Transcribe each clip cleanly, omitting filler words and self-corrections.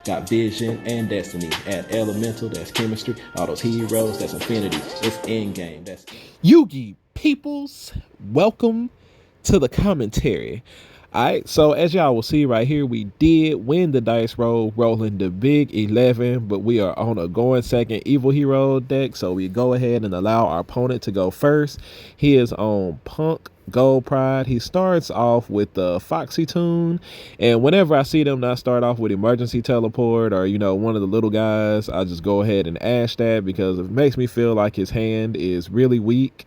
Got vision and destiny. Add elemental, that's chemistry. All those heroes, that's infinity. It's endgame. That's Yugi peoples, welcome to the commentary. Alright, so as y'all will see right here, we did win the dice roll, rolling the big 11, but we are on a going second evil hero deck, so we go ahead and allow our opponent to go first. He is on Punk Gold Pride. He starts off with the Foxy Tune, and whenever I see them not start off with Emergency Teleport or, one of the little guys, I just go ahead and ash that because it makes me feel like his hand is really weak.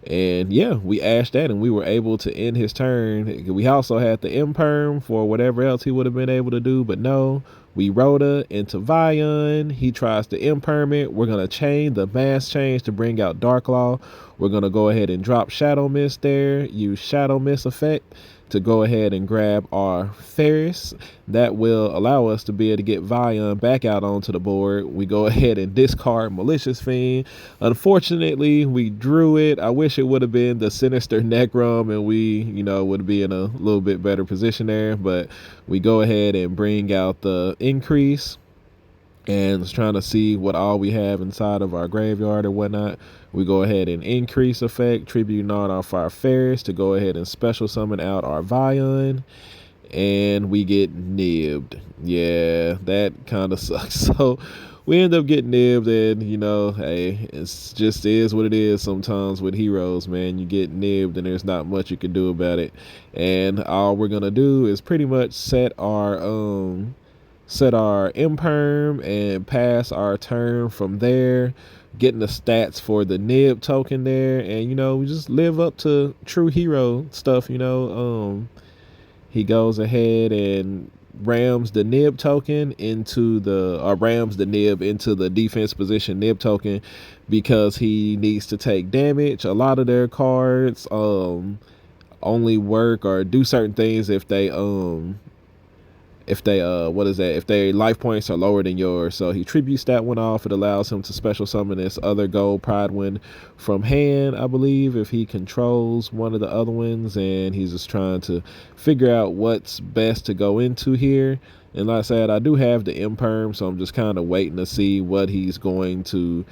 And yeah, we ashed that and we were able to end his turn. We also had the imperm for whatever else he would have been able to do, but no, we Rhoda into Vion. He tries to imperm it. We're going to chain the mass change to bring out Darklaw. We're going to go ahead and drop Shadow Mist there, use Shadow Mist effect to go ahead and grab our Ferris. That will allow us to be able to get Vion back out onto the board. We go ahead and discard Malicious Fiend. Unfortunately, we drew it. I wish it would have been the Sinister Necrom and we, would be in a little bit better position there. But we go ahead and bring out the increase and trying to see what all we have inside of our graveyard or whatnot. We go ahead and increase effect, tribute nod off our Ferris to go ahead and special summon out our Vion, and we get nibbed. Yeah, that kind of sucks. So we end up getting nibbed, and hey, it's just is what it is sometimes with heroes, man. You get nibbed and there's not much you can do about it. And all we're gonna do is pretty much set our imperm and pass our turn from there, getting the stats for the nib token there, and we just live up to true hero stuff. He goes ahead and rams the nib into the defense position nib token because he needs to take damage. A lot of their cards only work or do certain things if their life points are lower than yours. So he tributes that one off. It allows him to special summon this other gold pride one from hand, I believe, if he controls one of the other ones, and he's just trying to figure out what's best to go into here. And like I said, I do have the imperm, so I'm just kind of waiting to see what he's going to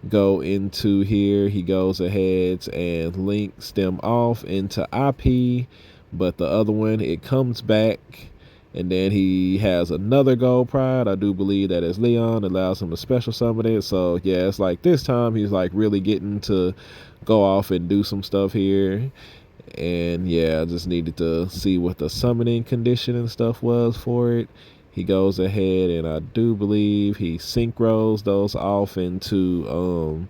go into here. He goes ahead and links them off into IP, but the other one, it comes back. And then he has another gold pride. I do believe that is Leon. Allows him to special summon it. So yeah, it's like this time he's like really getting to go off and do some stuff here. And yeah, I just needed to see what the summoning condition and stuff was for it. He goes ahead and I do believe he synchros those off into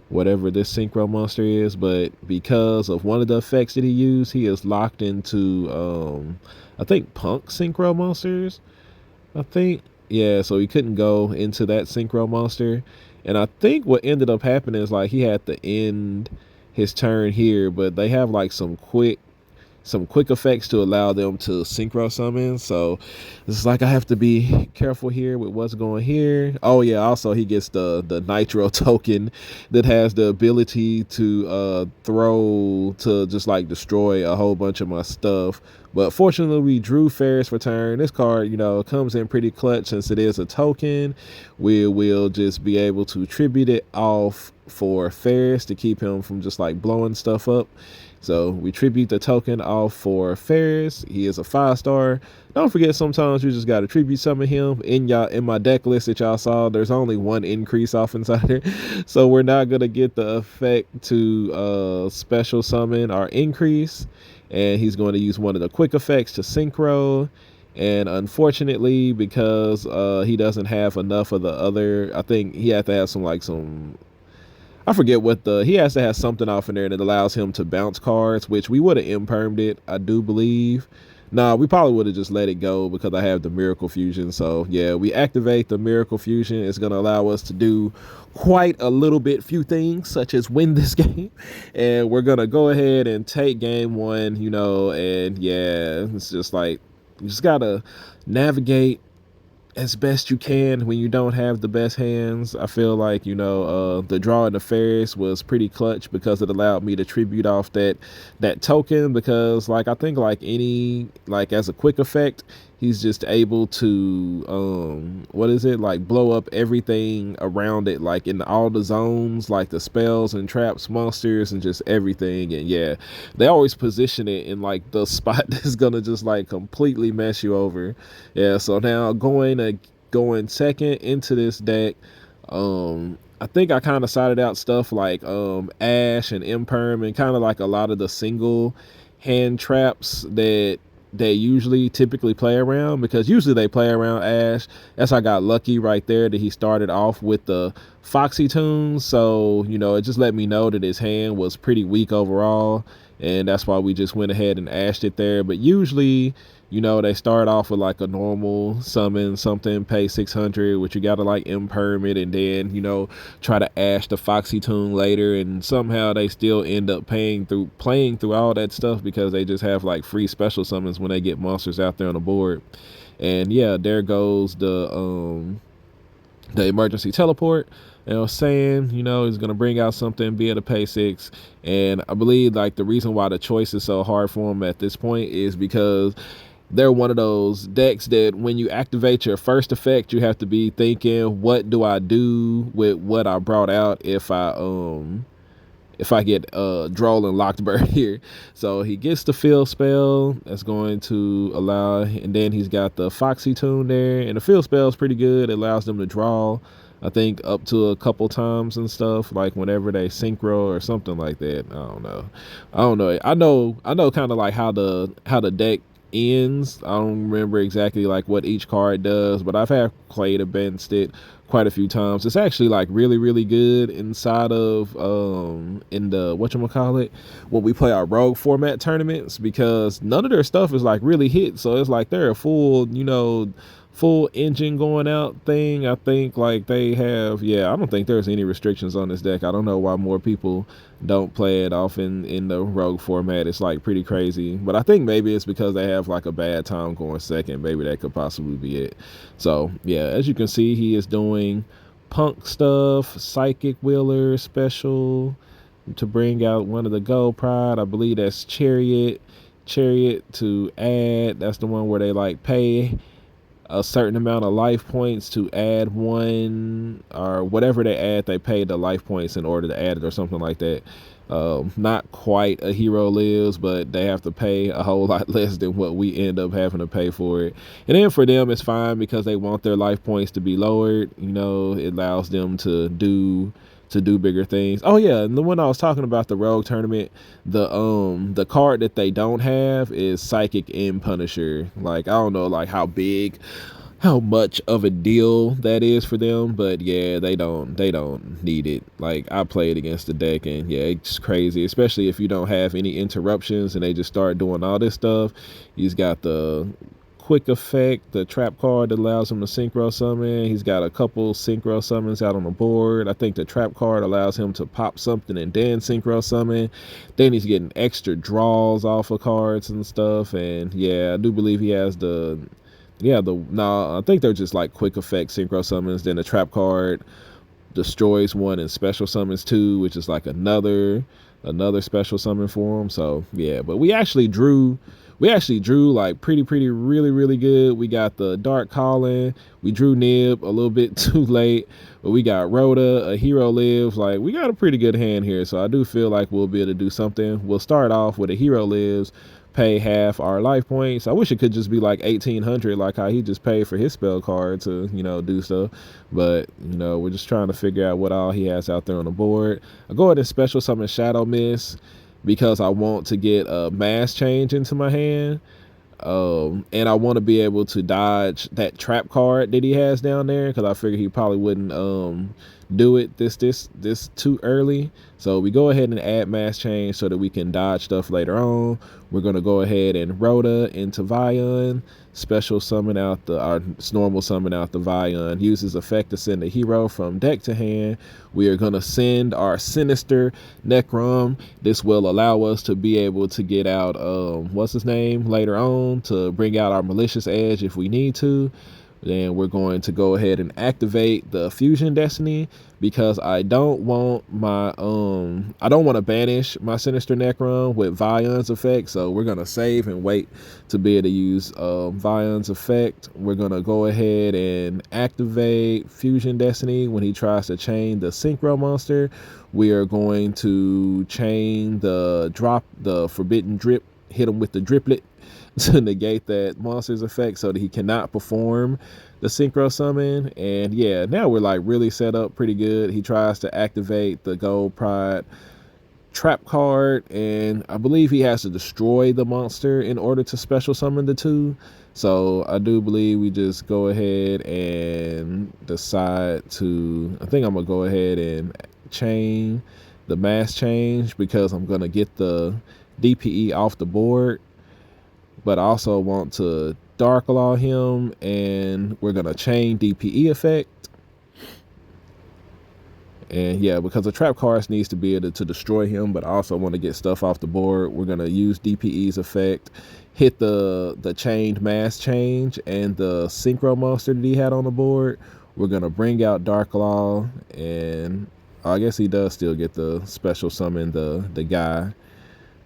whatever this synchro monster is, but because of one of the effects that he used, he is locked into I think Punk synchro monsters. I think, yeah, so he couldn't go into that synchro monster. And I think what ended up happening is like he had to end his turn here, but they have like some quick effects to allow them to synchro summon. So it's like I have to be careful here with what's going here. Oh yeah, also he gets the nitro token that has the ability to throw to just like destroy a whole bunch of my stuff. But fortunately we drew Ferris for turn. This card, comes in pretty clutch since it is a token. We will just be able to tribute it off for Ferris to keep him from just like blowing stuff up. So we tribute the token off for Ferris. He is a 5-star. Don't forget, sometimes you just got to tribute summon him. In my deck list that y'all saw, there's only one increase off inside there. So we're not going to get the effect to special summon our increase. And he's going to use one of the quick effects to synchro. And unfortunately, because he doesn't have enough of the other, I think he had to have some I forget what he has to have something off in there that allows him to bounce cards, which we would have impermed it, I do believe. Nah, we probably would have just let it go because I have the Miracle Fusion. So yeah, we activate the Miracle Fusion. It's going to allow us to do quite a little bit few things, such as win this game. And we're going to go ahead and take game one, and yeah, it's just like, you just got to navigate as best you can when you don't have the best hands. I feel like, the draw in the Ferris was pretty clutch because it allowed me to tribute off that token, because I think as a quick effect, he's just able to what is it, like blow up everything around it, like in all the zones, like the spells and traps, monsters, and just everything. And yeah, they always position it in like the spot that's gonna just like completely mess you over. Yeah, so now going second into this deck, I think I kind of sided out stuff like Ash and Imperm, and kind of like a lot of the single hand traps that they usually typically play around, because usually they play around Ash. That's how I got lucky right there that he started off with the Foxy tunes. So, you know, it just let me know that his hand was pretty weak overall, and that's why we just went ahead and ashed it there. But usually, you know, they start off with like a normal summon something, pay 600, which you gotta like imperm, and then, you know, try to ash the Foxy tune later, and somehow they still end up playing through all that stuff, because they just have like free special summons when they get monsters out there on the board. And yeah, there goes the emergency teleport. You know, saying, you know, he's gonna bring out something, be able to pay 6. And I believe like the reason why the choice is so hard for him at this point is because they're one of those decks that when you activate your first effect, you have to be thinking, what do I do with what I brought out if I get Droll and Lockbird here. So he gets the field spell that's going to allow, and then he's got the Foxy tune there, and the field spell is pretty good. It allows them to draw, I think, up to a couple times and stuff, like whenever they synchro or something like that. I don't know. I know kind of like how the deck ends. I don't remember exactly like what each card does, but I've had played against it quite a few times. It's actually like really good inside of in the whatchamacallit, when we play our rogue format tournaments, because none of their stuff is like really hit. So it's like they're a full, you know, full engine going out thing. I think like they have, yeah, I don't think there's any restrictions on this deck. I don't know why more people don't play it off in the rogue format. It's like pretty crazy, but I think maybe it's because they have like a bad time going second. Maybe that could possibly be it. So yeah, as you can see, he is doing punk stuff, psychic wheeler special to bring out one of the gold pride. I believe that's chariot to add. That's the one where they like pay a certain amount of life points to add one, or whatever they add, they pay the life points in order to add it or something like that. Not quite a hero lives, but they have to pay a whole lot less than what we end up having to pay for it. And then for them, it's fine because they want their life points to be lowered. You know, it allows them to do bigger things. Oh yeah, and the one I was talking about, the rogue tournament, the card that they don't have is Psychic and Punisher. Like, I don't know like how much of a deal that is for them, but yeah, they don't need it. Like, I played against the deck, and yeah, it's crazy, especially if you don't have any interruptions and they just start doing all this stuff. He's got the quick effect, the trap card that allows him to synchro summon. He's got a couple synchro summons out on the board. I think the trap card allows him to pop something and then synchro summon. Then he's getting extra draws off of cards and stuff. And yeah, I do believe he has I think they're just like quick effect synchro summons. Then the trap card destroys one and special summons two, which is like another special summon for him. So yeah, but we actually drew like pretty really good. We got the Dark Calling, we drew Nib a little bit too late, but we got Rhoda, a hero lives. Like, we got a pretty good hand here, so I do feel like we'll be able to do something. We'll start off with a hero lives, pay half our life points. I wish it could just be like 1800, like how he just paid for his spell card to, you know, do stuff. But, you know, we're just trying to figure out what all he has out there on the board. I go ahead and special summon Shadow Mist, because I want to get a mass change into my hand, and I want to be able to dodge that trap card that he has down there, because I figure he probably wouldn't do it this too early. So we go ahead and add mass change so that we can dodge stuff later on. We're going to go ahead and Rhoda into Vion, special summon out our normal summon out the Vion, uses effect to send a hero from deck to hand. We are going to send our Sinister Necrom. This will allow us to be able to get out what's his name later on, to bring out our Malicious Edge if we need to. Then we're going to go ahead and activate the Fusion Destiny, because I don't want my I don't want to banish my Sinister Necron with Vion's effect. So we're gonna save and wait to be able to use Vion's effect. We're gonna go ahead and activate Fusion Destiny when he tries to chain the Synchro monster. We are going to chain the Forbidden Drip, hit him with the Driplet to negate that monster's effect so that he cannot perform the synchro summon. And yeah, now we're like really set up pretty good. He tries to activate the Gold Pride trap card, and I believe he has to destroy the monster in order to special summon the 2. So I do believe we just go ahead and decide to, I think I'm gonna go ahead and chain the mass change, because I'm gonna get the DPE off the board, but I also want to Dark Law him, and we're gonna chain DPE effect. And yeah, because the trap cards needs to be able to destroy him, but I also want to get stuff off the board. We're gonna use DPE's effect, hit the chained mass change and the synchro monster that he had on the board. We're gonna bring out Dark Law, and I guess he does still get the special summon the guy.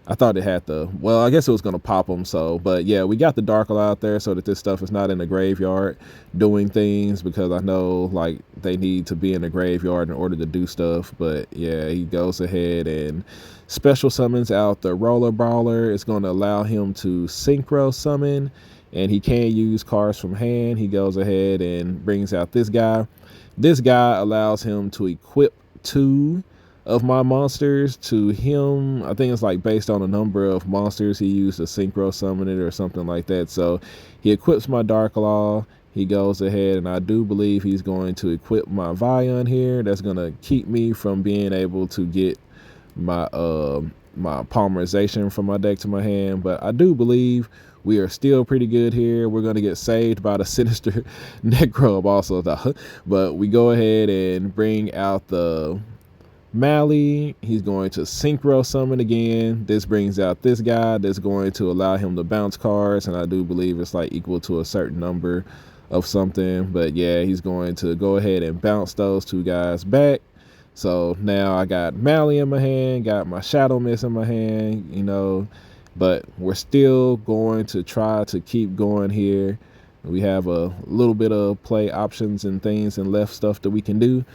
I thought it had well, I guess it was going to pop him. So, but yeah, we got the Dark Law out there so that this stuff is not in the graveyard doing things, because I know like they need to be in the graveyard in order to do stuff. But yeah, he goes ahead and special summons out the Roller Brawler. It's going to allow him to synchro summon, and he can use cards from hand. He goes ahead and brings out this guy. This guy allows him to equip 2 of my monsters to him. I think it's like based on a number of monsters he used to synchro summon it or something like that. So he equips my Dark Law. He goes ahead, and I do believe he's going to equip my Vion here. That's going to keep me from being able to get my my polymerization from my deck to my hand. But I do believe we are still pretty good here. We're going to get saved by the Sinister Necrobe also, though. But we go ahead and bring out the Mally. He's going to synchro summon again. This brings out this guy that's going to allow him to bounce cards, and I do believe it's like equal to a certain number of something. But yeah, he's going to go ahead and bounce those 2 guys back. So now I got Mally in my hand, got my Shadow Mist in my hand, you know, but we're still going to try to keep going here. We have a little bit of play options and things and left stuff that we can do.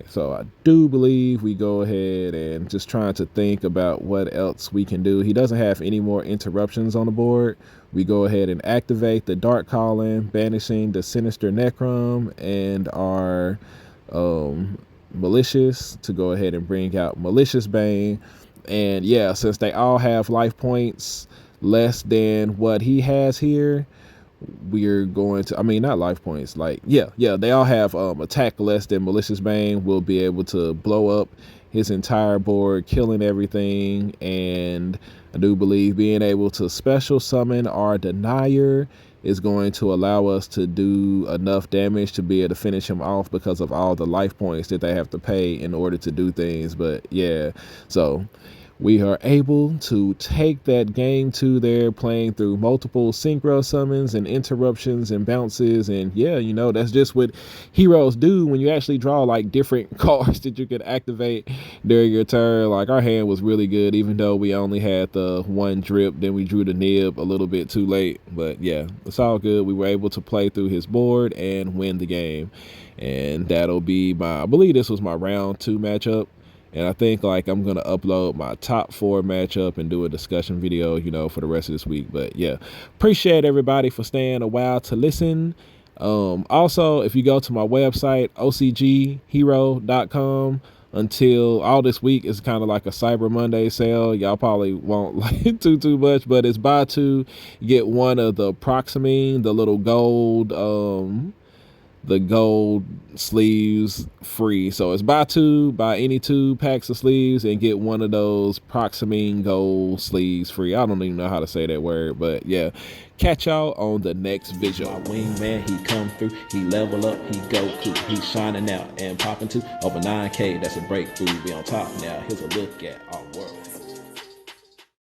So I do believe we go ahead and just trying to think about what else we can do. He doesn't have any more interruptions on the board. We go ahead and activate the Dark Calling, banishing the Sinister Necrom and our Malicious to go ahead and bring out Malicious Bane. And yeah, since they all have life points less than what he has here, we're going to, I mean, not life points, like, yeah, they all have attack less than Malicious Bane. Will be able to blow up his entire board, killing everything. And I do believe being able to special summon our Denier is going to allow us to do enough damage to be able to finish him off, because of all the life points that they have to pay in order to do things. But yeah, so we are able to take that game 2 there, playing through multiple synchro summons and interruptions and bounces. And yeah, you know, that's just what heroes do when you actually draw like different cards that you can activate during your turn. Like our hand was really good, even though we only had the 1 drip. Then we drew the nib a little bit too late. But yeah, it's all good. We were able to play through his board and win the game. And that'll be I believe this was my round 2 matchup. And I think like I'm going to upload my top 4 matchup and do a discussion video, you know, for the rest of this week. But yeah, appreciate everybody for staying a while to listen. Also, if you go to my website, OCGHero.com, until all this week is kind of like a Cyber Monday sale. Y'all probably won't like too much, but it's buy 2, get 1 of the Proximine, the little gold, the gold sleeves free. So it's buy any 2 packs of sleeves and get 1 of those Proximine gold sleeves free. I don't even know how to say that word, but yeah, catch y'all on the next visual. My wingman, he come through, he level up, he go cool, he's shining out and popping 2 over 9K. That's a breakthrough. We on top now. Here's a look at our world.